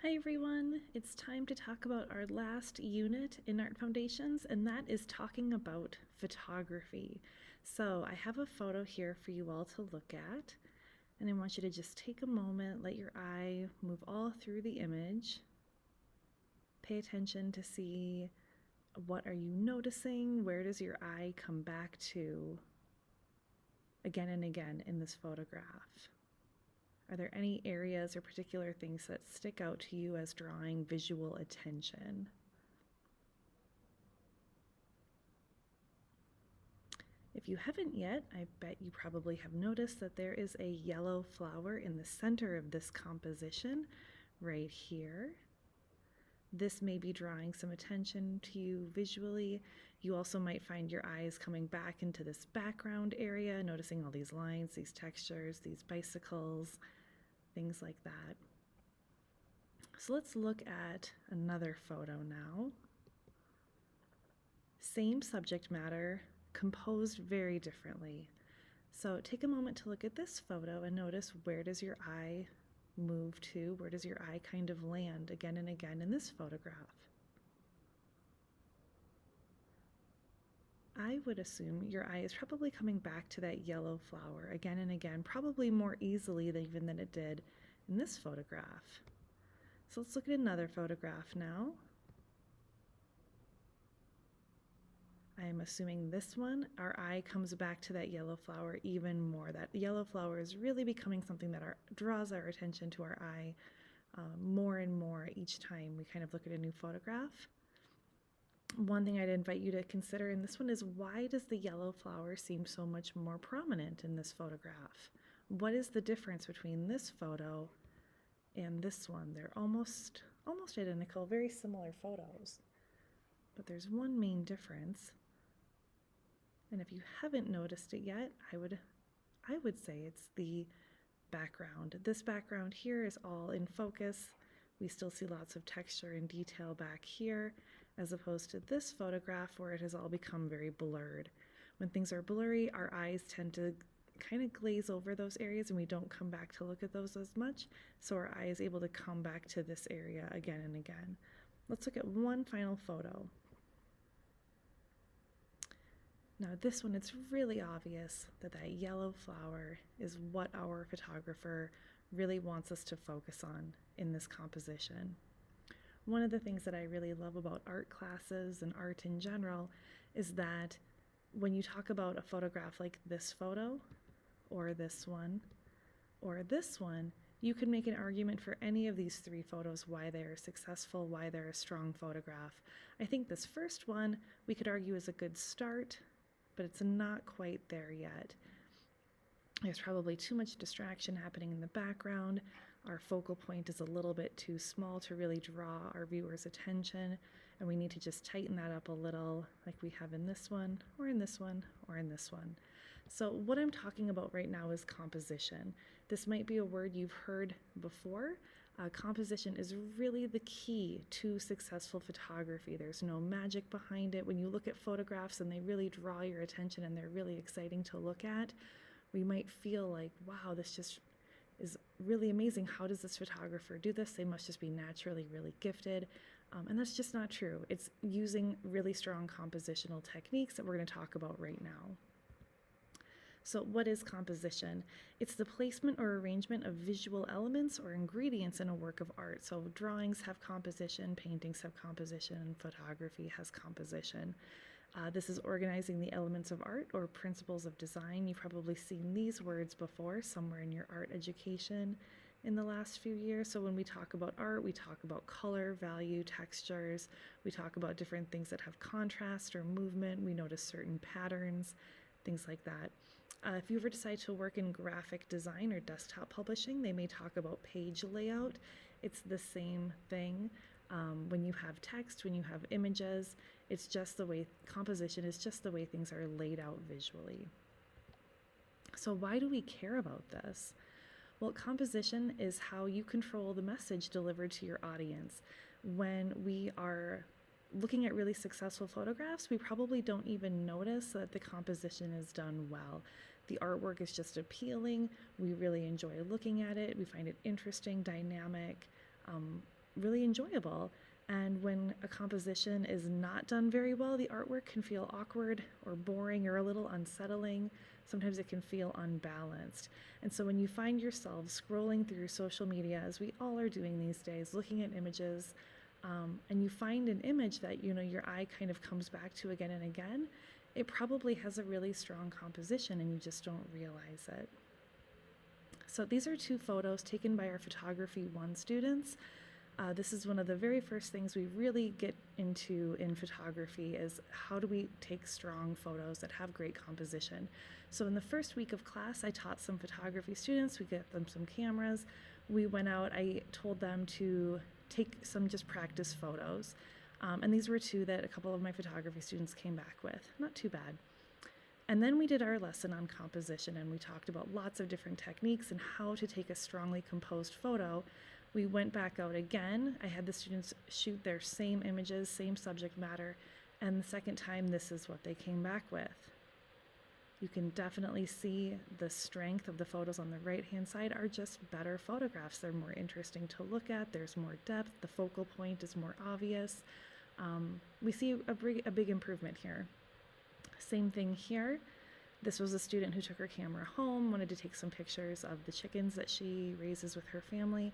Hi everyone, it's time to talk about our last unit in Art Foundations, and that is talking about photography. So I have a photo here for you all to look at, and I want you to just take a moment, let your eye move all through the image. Pay attention to see what are you noticing, where does your eye come back to again and again in this photograph. Are there any areas or particular things that stick out to you as drawing visual attention? If you haven't yet, I bet you probably have noticed that there is a yellow flower in the center of this composition right here. This may be drawing some attention to you visually. You also might find your eyes coming back into this background area, noticing all these lines, these textures, these bicycles, things like that. So let's look at another photo now. Same subject matter, composed very differently. So take a moment to look at this photo and notice, where does your eye move to? Where does your eye kind of land again and again in this photograph? I would assume your eye is probably coming back to that yellow flower again and again, probably more easily even than it did in this photograph. So let's look at another photograph now. I am assuming this one, our eye comes back to that yellow flower even more. That yellow flower is really becoming something that draws our attention to our eye more and more each time we kind of look at a new photograph. One thing I'd invite you to consider in this one is, why does the yellow flower seem so much more prominent in this photograph? What is the difference between this photo and this one? They're almost identical, very similar photos. But there's one main difference. And if you haven't noticed it yet, I would say it's the background. This background here is all in focus. We still see lots of texture and detail back here, as opposed to this photograph where it has all become very blurred. When things are blurry, our eyes tend to kind of glaze over those areas and we don't come back to look at those as much, so our eye is able to come back to this area again and again. Let's look at one final photo. Now this one, it's really obvious that yellow flower is what our photographer really wants us to focus on in this composition. One of the things that I really love about art classes and art in general is that when you talk about a photograph like this photo, or this one, or this one, you can make an argument for any of these three photos why they are successful, why they're a strong photograph. I think this first one we could argue is a good start, but it's not quite there yet. There's probably too much distraction happening in the background. Our focal point is a little bit too small to really draw our viewers' attention, and we need to just tighten that up a little, like we have in this one, or in this one, or in this one. So what I'm talking about right now is composition. This might be a word you've heard before. Composition is really the key to successful photography. There's no magic behind it. When you look at photographs and they really draw your attention and they're really exciting to look at, we might feel like, wow, this just is really amazing. How does this photographer do this? They must just be naturally really gifted. And that's just not true. It's using really strong compositional techniques that we're going to talk about right now. So what is composition? It's the placement or arrangement of visual elements or ingredients in a work of art. So drawings have composition, paintings have composition, photography has composition. This is organizing the elements of art or principles of design. You've probably seen these words before somewhere in your art education in the last few years. So when we talk about art, we talk about color, value, textures. We talk about different things that have contrast or movement. We notice certain patterns, things like that. If you ever decide to work in graphic design or desktop publishing, they may talk about page layout. It's the same thing. When you have text, when you have images, it's just the way, composition is just the way things are laid out visually. So why do we care about this? Well, composition is how you control the message delivered to your audience. When we are looking at really successful photographs, we probably don't even notice that the composition is done well. The artwork is just appealing. We really enjoy looking at it. We find it interesting, dynamic. really enjoyable. And when a composition is not done very well, the artwork can feel awkward or boring or a little unsettling. Sometimes it can feel unbalanced. And so when you find yourself scrolling through social media, as we all are doing these days, looking at images, and you find an image that your eye kind of comes back to again and again, it probably has a really strong composition and you just don't realize it. So these are 2 photos taken by our Photography 1 students. This is one of the very first things we really get into in photography, is how do we take strong photos that have great composition. So in the first week of class, I taught some photography students. We got them some cameras. We went out, I told them to take some just practice photos. And these were 2 that a couple of my photography students came back with. Not too bad. And then we did our lesson on composition, and we talked about lots of different techniques and how to take a strongly composed photo. We went back out again. I had the students shoot their same images, same subject matter, and the second time this is what they came back with. You can definitely see the strength of the photos on the right-hand side are just better photographs. They're more interesting to look at. There's more depth. The focal point is more obvious. We see a big improvement here. Same thing here. This was a student who took her camera home, wanted to take some pictures of the chickens that she raises with her family.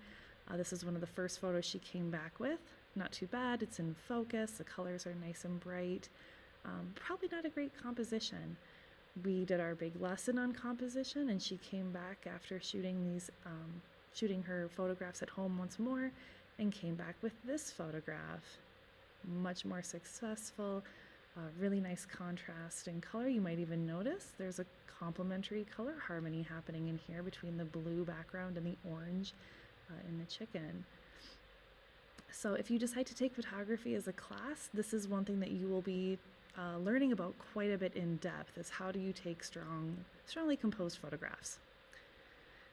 This is one of the first photos she came back with. Not too bad. It's in focus. The colors are nice and bright. Probably not a great composition. We did our big lesson on composition, and she came back after shooting her photographs at home once more, and came back with this photograph. Much more successful, really nice contrast in color. You might even notice there's a complementary color harmony happening in here between the blue background and the orange in the chicken. So if you decide to take photography as a class, this is one thing that you will be learning about quite a bit in depth, is how do you take strongly composed photographs.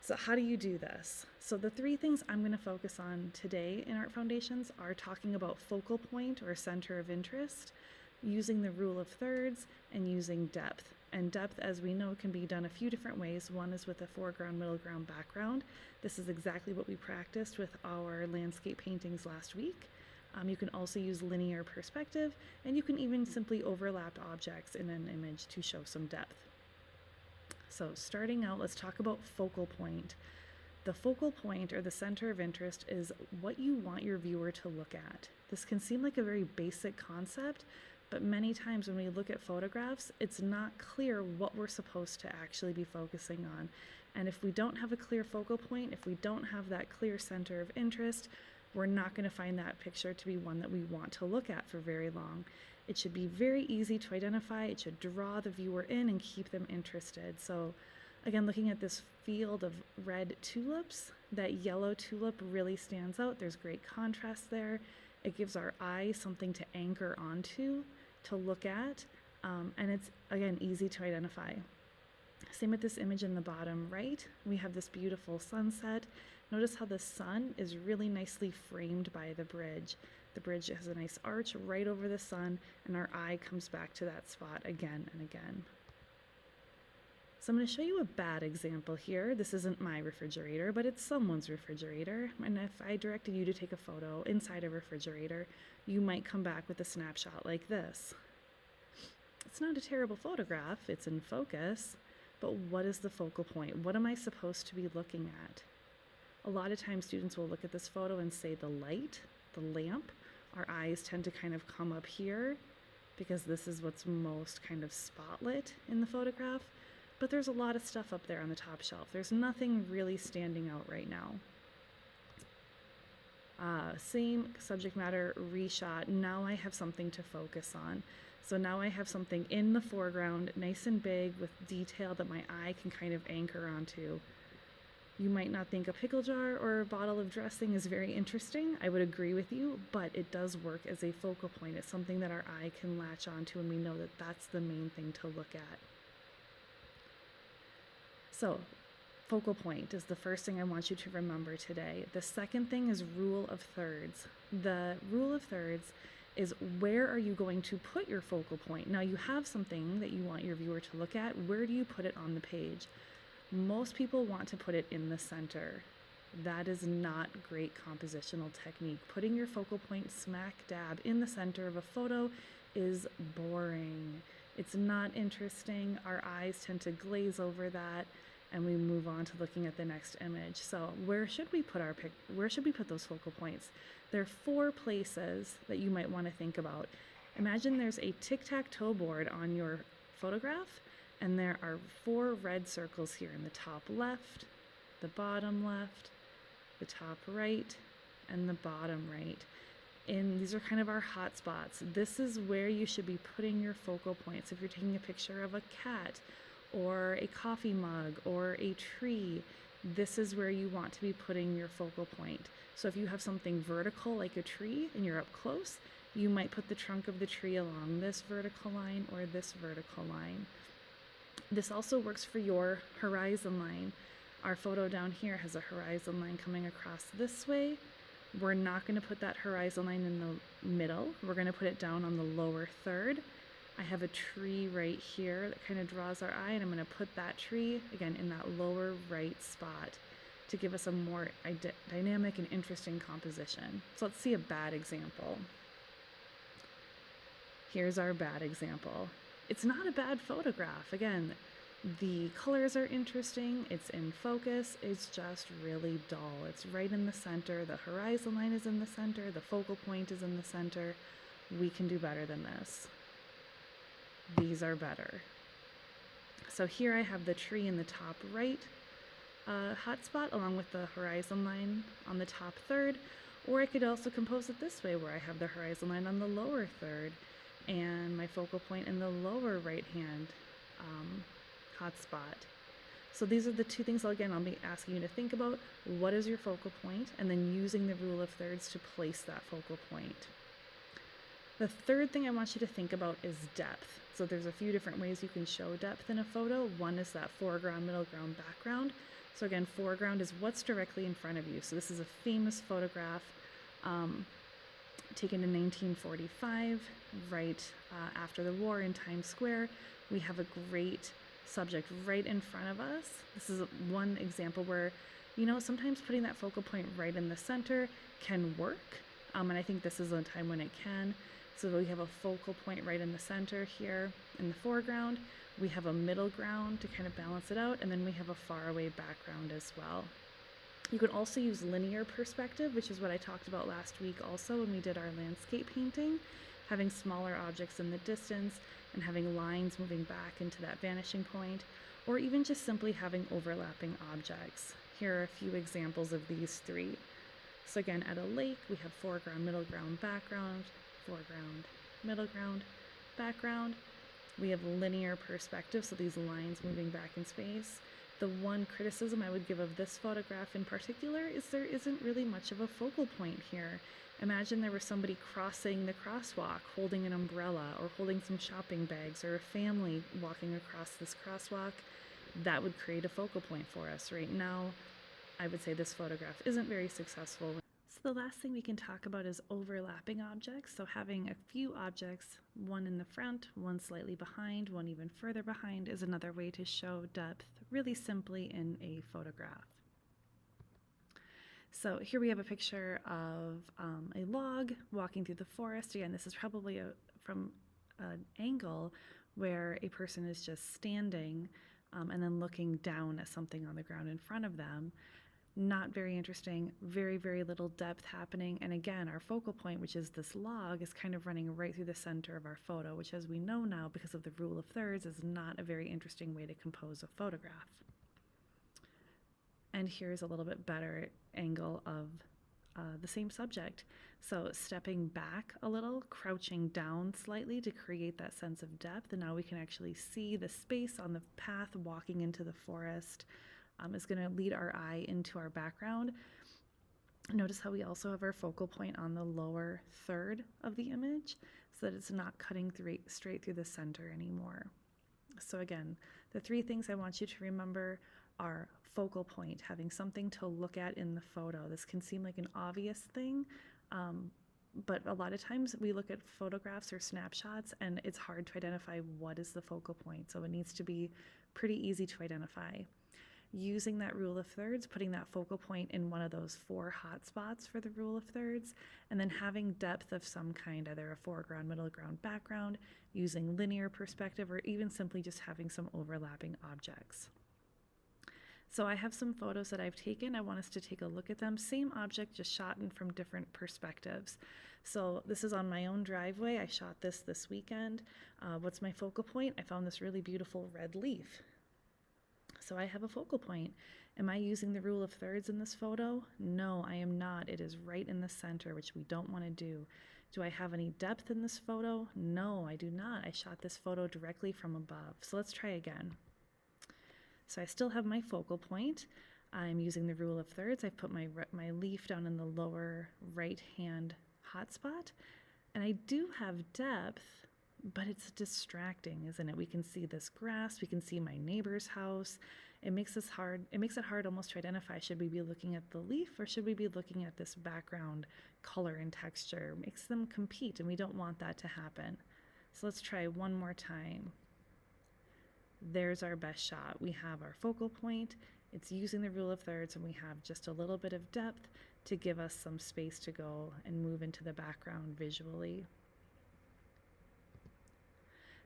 So how do you do this? So the 3 things I'm going to focus on today in Art Foundations are talking about focal point or center of interest, using the rule of thirds, and using depth. And depth, as we know, can be done a few different ways. One is with a foreground, middle ground, background. This is exactly what we practiced with our landscape paintings last week. You can also use linear perspective, and you can even simply overlap objects in an image to show some depth. So starting out, let's talk about focal point. The focal point, or the center of interest, is what you want your viewer to look at. This can seem like a very basic concept, but many times when we look at photographs, it's not clear what we're supposed to actually be focusing on. And if we don't have a clear focal point, if we don't have that clear center of interest, we're not going to find that picture to be one that we want to look at for very long. It should be very easy to identify. It should draw the viewer in and keep them interested. So again, looking at this field of red tulips, that yellow tulip really stands out. There's great contrast there. It gives our eye something to anchor onto, to look at, and it's, again, easy to identify. Same with this image in the bottom right. We have this beautiful sunset. Notice how the sun is really nicely framed by the bridge. The bridge has a nice arch right over the sun, and our eye comes back to that spot again and again. So I'm going to show you a bad example here. This isn't my refrigerator, but it's someone's refrigerator. And if I directed you to take a photo inside a refrigerator, you might come back with a snapshot like this. It's not a terrible photograph, it's in focus, but what is the focal point? What am I supposed to be looking at? A lot of times students will look at this photo and say the light, the lamp. Our eyes tend to kind of come up here because this is what's most kind of spotlit in the photograph. But there's a lot of stuff up there on the top shelf. There's nothing really standing out right now. Same subject matter, reshot. Now I have something to focus on. So now I have something in the foreground, nice and big, with detail that my eye can kind of anchor onto. You might not think a pickle jar or a bottle of dressing is very interesting. I would agree with you, but it does work as a focal point. It's something that our eye can latch onto, and we know that that's the main thing to look at. So, focal point is the first thing I want you to remember today. The second thing is rule of thirds. The rule of thirds is, where are you going to put your focal point? Now you have something that you want your viewer to look at. Where do you put it on the page? Most people want to put it in the center. That is not great compositional technique. Putting your focal point smack dab in the center of a photo is boring. It's not interesting. Our eyes tend to glaze over that, and we move on to looking at the next image. So where should we put those focal points? There are 4 places that you might want to think about. Imagine there's a tic-tac-toe board on your photograph, and there are 4 red circles here in the top left, the bottom left, the top right, and the bottom right. And these are kind of our hot spots. This is where you should be putting your focal points. If you're taking a picture of a cat or a coffee mug or a tree, this is where you want to be putting your focal point. So if you have something vertical like a tree and you're up close, you might put the trunk of the tree along this vertical line or this vertical line. This also works for your horizon line. Our photo down here has a horizon line coming across this way. We're not going to put that horizon line in the middle. We're going to put it down on the lower third. I have a tree right here that kind of draws our eye, and I'm going to put that tree, again, in that lower right spot to give us a more dynamic and interesting composition. So let's see a bad example. Here's our bad example. It's not a bad photograph. Again, the colors are interesting, it's in focus, it's just really dull. It's right in the center, the horizon line is in the center, the focal point is in the center. We can do better than this. These are better. So here I have the tree in the top right hotspot along with the horizon line on the top third, or I could also compose it this way where I have the horizon line on the lower third and my focal point in the lower right hand hotspot. So these are the 2 things I'll be asking you to think about. What is your focal point? And then using the rule of thirds to place that focal point. The third thing I want you to think about is depth. So there's a few different ways you can show depth in a photo. One is that foreground, middle ground, background. So again, foreground is what's directly in front of you. So this is a famous photograph taken in 1945, right after the war in Times Square. We have a great subject right in front of us. This is one example where, sometimes putting that focal point right in the center can work. And I think this is a time when it can. So we have a focal point right in the center here in the foreground. We have a middle ground to kind of balance it out. And then we have a faraway background as well. You can also use linear perspective, which is what I talked about last week also when we did our landscape painting, having smaller objects in the distance and having lines moving back into that vanishing point, or even just simply having overlapping objects. Here are a few examples of these 3. So again, at a lake, we have foreground, middle ground, background, foreground, middle ground, background. We have linear perspective, so these lines moving back in space. The one criticism I would give of this photograph in particular is there isn't really much of a focal point here. Imagine there was somebody crossing the crosswalk holding an umbrella or holding some shopping bags, or a family walking across this crosswalk. That would create a focal point for us. Right now, I would say this photograph isn't very successful. So the last thing we can talk about is overlapping objects. So having a few objects, one in the front, one slightly behind, one even further behind, is another way to show depth really simply in a photograph. So here we have a picture of a log walking through the forest. Again, this is probably from an angle where a person is just standing and then looking down at something on the ground in front of them. Not very interesting, very, very little depth happening. And again, our focal point, which is this log, is kind of running right through the center of our photo, which, as we know now, because of the rule of thirds, is not a very interesting way to compose a photograph. And here's a little bit better angle of the same subject. So stepping back a little, crouching down slightly to create that sense of depth. And now we can actually see the space on the path walking into the forest is going to lead our eye into our background. Notice how we also have our focal point on the lower third of the image so that it's not cutting straight through the center anymore. So again, the 3 things I want you to remember are focal point, having something to look at in the photo. This can seem like an obvious thing, but a lot of times we look at photographs or snapshots and it's hard to identify what is the focal point. So it needs to be pretty easy to identify. using that rule of thirds, putting that focal point in one of those 4 hot spots for the rule of thirds, and then having depth of some kind, either a foreground, middle ground, background, using linear perspective, or even simply just having some overlapping objects. So I have some photos that I've taken. I want us to take a look at them. Same object, just shot in from different perspectives. So this is on my own driveway. I shot this weekend. What's my focal point? I found this really beautiful red leaf. So I have a focal point. Am I using the rule of thirds in this photo? No, I am not. It is right in the center, which we don't want to do. Do I have any depth in this photo? No, I do not. I shot this photo directly from above. So let's try again. So I still have my focal point. I'm using the rule of thirds. I've put my leaf down in the lower right-hand hotspot. And I do have depth, but it's distracting, isn't it? We can see this grass, we can see my neighbor's house. It makes it hard almost to identify, should we be looking at the leaf or should we be looking at this background color and texture? It makes them compete, and we don't want that to happen. So let's try one more time. There's our best shot. We have our focal point, it's using the rule of thirds, and we have just a little bit of depth to give us some space to go and move into the background visually.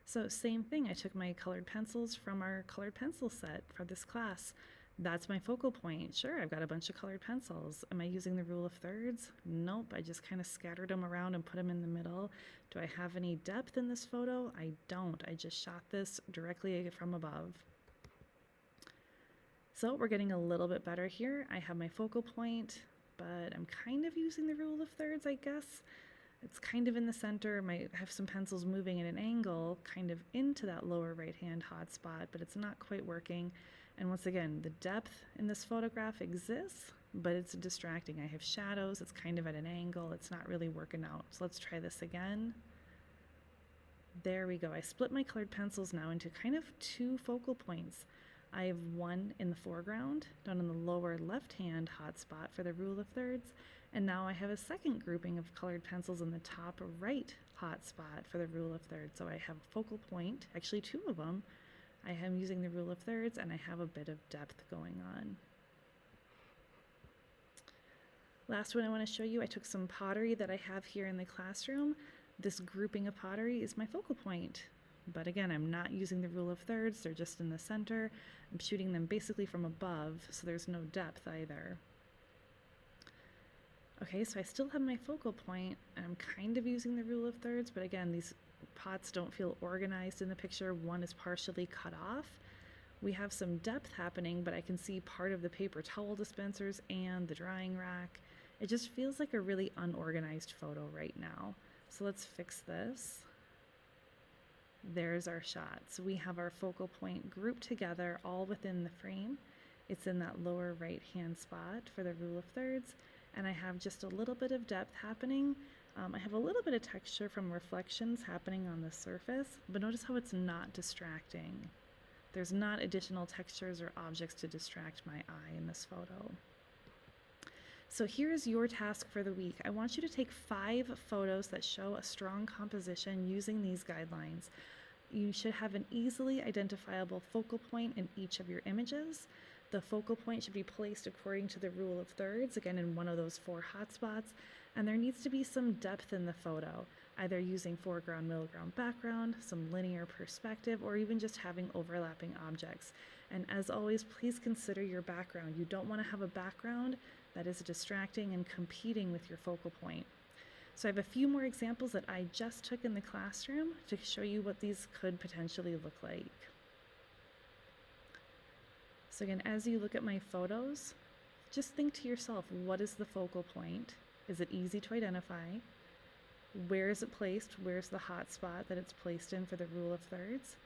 So same thing, I took my colored pencils from our colored pencil set for this class. That's my focal point. Sure, I've got a bunch of colored pencils. Am I using the rule of thirds? Nope, I just kind of scattered them around and put them in the middle. Do I have any depth in this photo? I don't. I just shot this directly from above. So we're getting a little bit better here. I have my focal point, but I'm kind of using the rule of thirds, I guess. It's kind of in the center. I have some pencils moving at an angle kind of into that lower right-hand hotspot, but it's not quite working. And once again, the depth in this photograph exists, but it's distracting. I have shadows, it's kind of at an angle, it's not really working out. So let's try this again. There we go. I split my colored pencils now into kind of 2 focal points. I have one in the foreground, down in the lower left-hand hotspot for the rule of thirds, and now I have a second grouping of colored pencils in the top right hotspot for the rule of thirds. So I have a focal point, actually 2 of them. I am using the rule of thirds, and I have a bit of depth going on. Last one I want to show you, I took some pottery that I have here in the classroom. This grouping of pottery is my focal point. But again, I'm not using the rule of thirds, they're just in the center. I'm shooting them basically from above, so there's no depth either. Okay, so I still have my focal point, and I'm kind of using the rule of thirds, but again, these pots don't feel organized in the picture. One is partially cut off. We have some depth happening, but I can see part of the paper towel dispensers and the drying rack. It just feels like a really unorganized photo right now. So let's fix this. There's our shot. So we have our focal point grouped together all within the frame. It's in that lower right-hand spot for the rule of thirds, and I have just a little bit of depth happening. I have a little bit of texture from reflections happening on the surface, but notice how it's not distracting. There's not additional textures or objects to distract my eye in this photo. So here's your task for the week. I want you to take 5 photos that show a strong composition using these guidelines. You should have an easily identifiable focal point in each of your images. The focal point should be placed according to the rule of thirds, again in one of those 4 hotspots, and there needs to be some depth in the photo, either using foreground, middle ground, background, some linear perspective, or even just having overlapping objects. And as always, please consider your background. You don't want to have a background that is distracting and competing with your focal point. So I have a few more examples that I just took in the classroom to show you what these could potentially look like. So again, as you look at my photos, just think to yourself, what is the focal point? Is it easy to identify? Where is it placed? Where's the hot spot that it's placed in for the rule of thirds?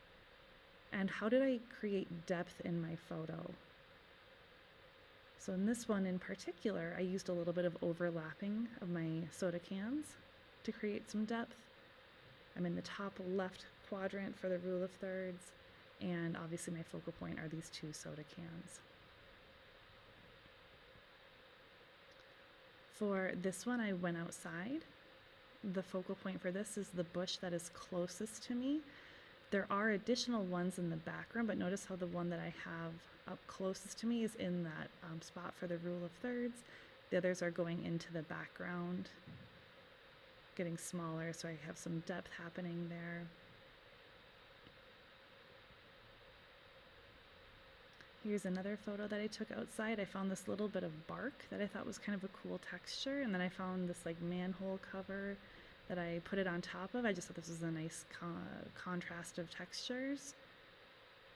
And how did I create depth in my photo? So in this one in particular, I used a little bit of overlapping of my soda cans to create some depth. I'm in the top left quadrant for the rule of thirds, and obviously my focal point are these 2 soda cans. For this one, I went outside. The focal point for this is the bush that is closest to me. There are additional ones in the background, but notice how the one that I have up closest to me is in that spot for the rule of thirds. The others are going into the background, getting smaller, so I have some depth happening there. Here's another photo that I took outside. I found this little bit of bark that I thought was kind of a cool texture, and then I found this like manhole cover that I put it on top of. I just thought this was a nice contrast of textures.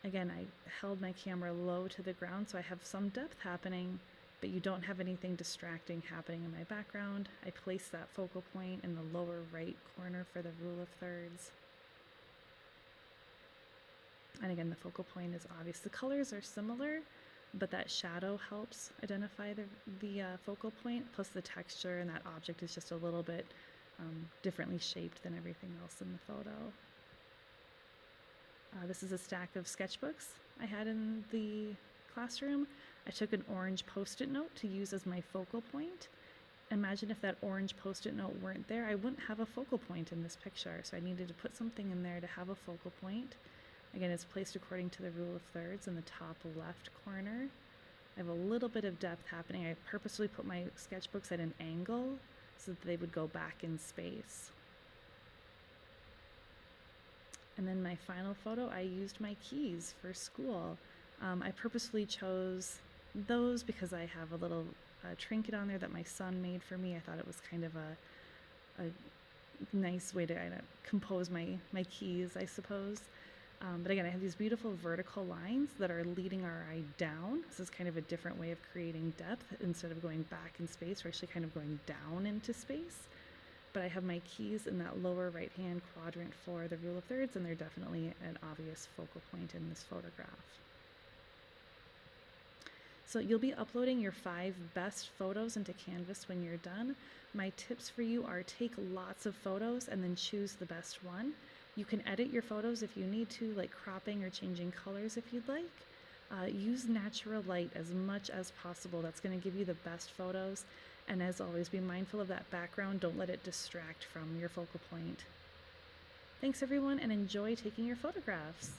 Again, I held my camera low to the ground so I have some depth happening, but you don't have anything distracting happening in my background. I placed that focal point in the lower right corner for the rule of thirds. And again, the focal point is obvious. The colors are similar, but that shadow helps identify the focal point, plus the texture, and that object is just a little bit differently shaped than everything else in the photo. This is a stack of sketchbooks I had in the classroom. I took an orange post-it note to use as my focal point. Imagine if that orange post-it note weren't there, I wouldn't have a focal point in this picture, so I needed to put something in there to have a focal point. Again, it's placed according to the rule of thirds in the top left corner. I have a little bit of depth happening. I purposely put my sketchbooks at an angle so that they would go back in space. And then my final photo, I used my keys for school. I purposely chose those because I have a little trinket on there that my son made for me. I thought it was kind of a nice way to compose my keys, I suppose. But again, I have these beautiful vertical lines that are leading our eye down. This is kind of a different way of creating depth. Instead of going back in space, we're actually kind of going down into space. But I have my keys in that lower right-hand quadrant for the rule of thirds, and they're definitely an obvious focal point in this photograph. So you'll be uploading your 5 best photos into Canvas when you're done. My tips for you are take lots of photos and then choose the best one. You can edit your photos if you need to, like cropping or changing colors if you'd like. Use natural light as much as possible. That's going to give you the best photos. And as always, be mindful of that background. Don't let it distract from your focal point. Thanks everyone, and enjoy taking your photographs.